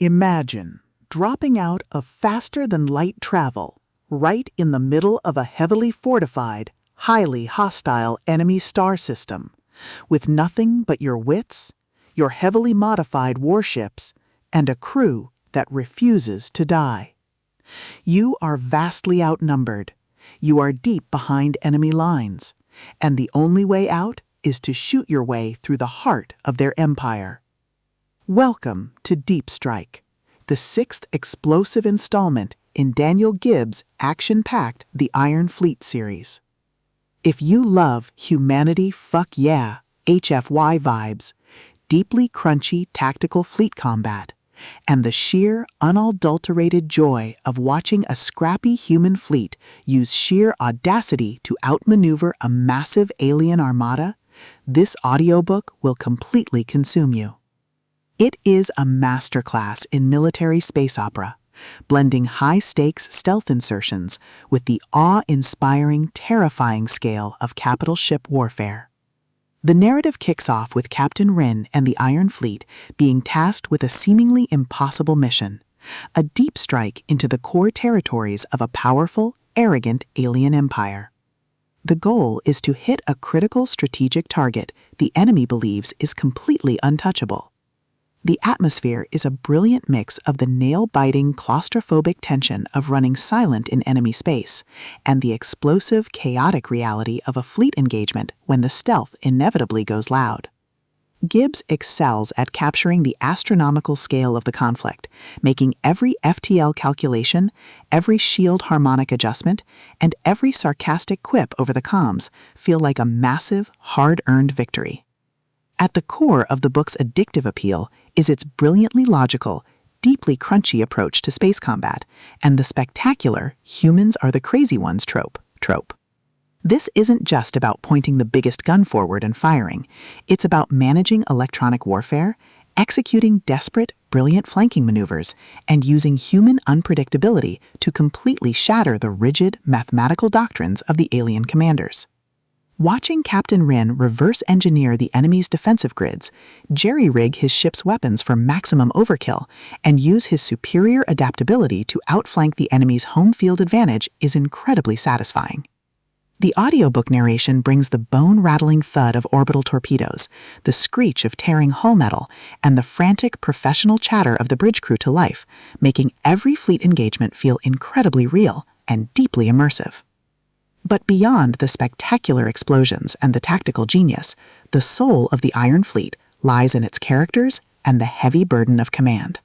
Imagine dropping out of faster-than-light travel right in the middle of a heavily fortified, highly hostile enemy star system, with nothing but your wits, your heavily modified warships, and a crew that refuses to die. You are vastly outnumbered. You are deep behind enemy lines, and the only way out is to shoot your way through the heart of their empire. Welcome to Deep Strike, the sixth explosive installment in Daniel Gibbs' action-packed The Iron Fleet series. If you love humanity fuck yeah, HFY vibes, deeply crunchy tactical fleet combat, and the sheer, unadulterated joy of watching a scrappy human fleet use sheer audacity to outmaneuver a massive alien armada, this audiobook will completely consume you. It is a masterclass in military space opera, blending high-stakes stealth insertions with the awe-inspiring, terrifying scale of capital ship warfare. The narrative kicks off with Captain Rin and the Iron Fleet being tasked with a seemingly impossible mission, a deep strike into the core territories of a powerful, arrogant alien empire. The goal is to hit a critical strategic target the enemy believes is completely untouchable. The atmosphere is a brilliant mix of the nail-biting, claustrophobic tension of running silent in enemy space and the explosive, chaotic reality of a fleet engagement when the stealth inevitably goes loud. Gibbs excels at capturing the astronomical scale of the conflict, making every FTL calculation, every shield harmonic adjustment, and every sarcastic quip over the comms feel like a massive, hard-earned victory. At the core of the book's addictive appeal is its brilliantly logical, deeply crunchy approach to space combat and the spectacular humans are the crazy ones trope. This isn't just about pointing the biggest gun forward and firing. It's about managing electronic warfare, executing desperate, brilliant flanking maneuvers, and using human unpredictability to completely shatter the rigid, mathematical doctrines of the alien commanders. Watching Captain Rin reverse-engineer the enemy's defensive grids, jerry-rig his ship's weapons for maximum overkill, and use his superior adaptability to outflank the enemy's home field advantage is incredibly satisfying. The audiobook narration brings the bone-rattling thud of orbital torpedoes, the screech of tearing hull metal, and the frantic professional chatter of the bridge crew to life, making every fleet engagement feel incredibly real and deeply immersive. But beyond the spectacular explosions and the tactical genius, the soul of the Iron Fleet lies in its characters and the heavy burden of command.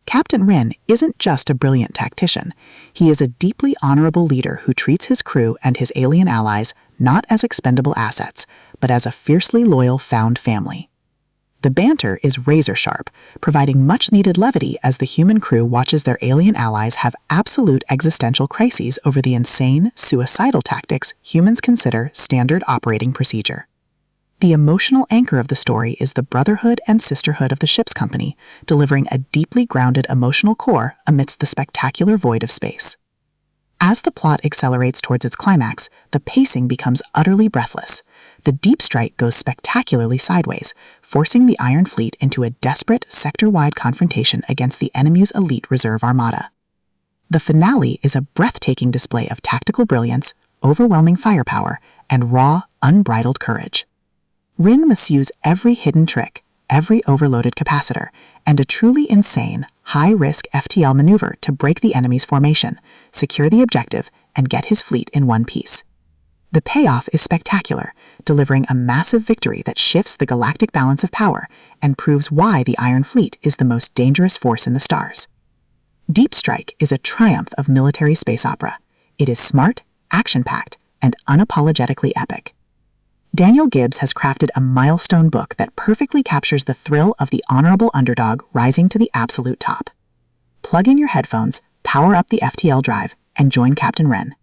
Captain Rin isn't just a brilliant tactician. He is a deeply honorable leader who treats his crew and his alien allies not as expendable assets, but as a fiercely loyal found family. The banter is razor-sharp, providing much-needed levity as the human crew watches their alien allies have absolute existential crises over the insane, suicidal tactics humans consider standard operating procedure. The emotional anchor of the story is the brotherhood and sisterhood of the ship's company, delivering a deeply grounded emotional core amidst the spectacular void of space. As the plot accelerates towards its climax, the pacing becomes utterly breathless. The deep strike goes spectacularly sideways, forcing the Iron Fleet into a desperate sector-wide confrontation against the enemy's elite reserve armada. The finale is a breathtaking display of tactical brilliance, overwhelming firepower, and raw, unbridled courage. Rin must use every hidden trick, every overloaded capacitor, and a truly insane, high-risk FTL maneuver to break the enemy's formation, secure the objective, and get his fleet in one piece. The payoff is spectacular, delivering a massive victory that shifts the galactic balance of power and proves why the Iron Fleet is the most dangerous force in the stars. Deep Strike is a triumph of military space opera. It is smart, action-packed, and unapologetically epic. Daniel Gibbs has crafted a milestone book that perfectly captures the thrill of the honorable underdog rising to the absolute top. Plug in your headphones, power up the FTL drive, and join Captain Rin.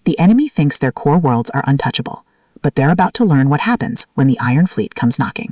The enemy thinks their core worlds are untouchable, but they're about to learn what happens when the Iron Fleet comes knocking.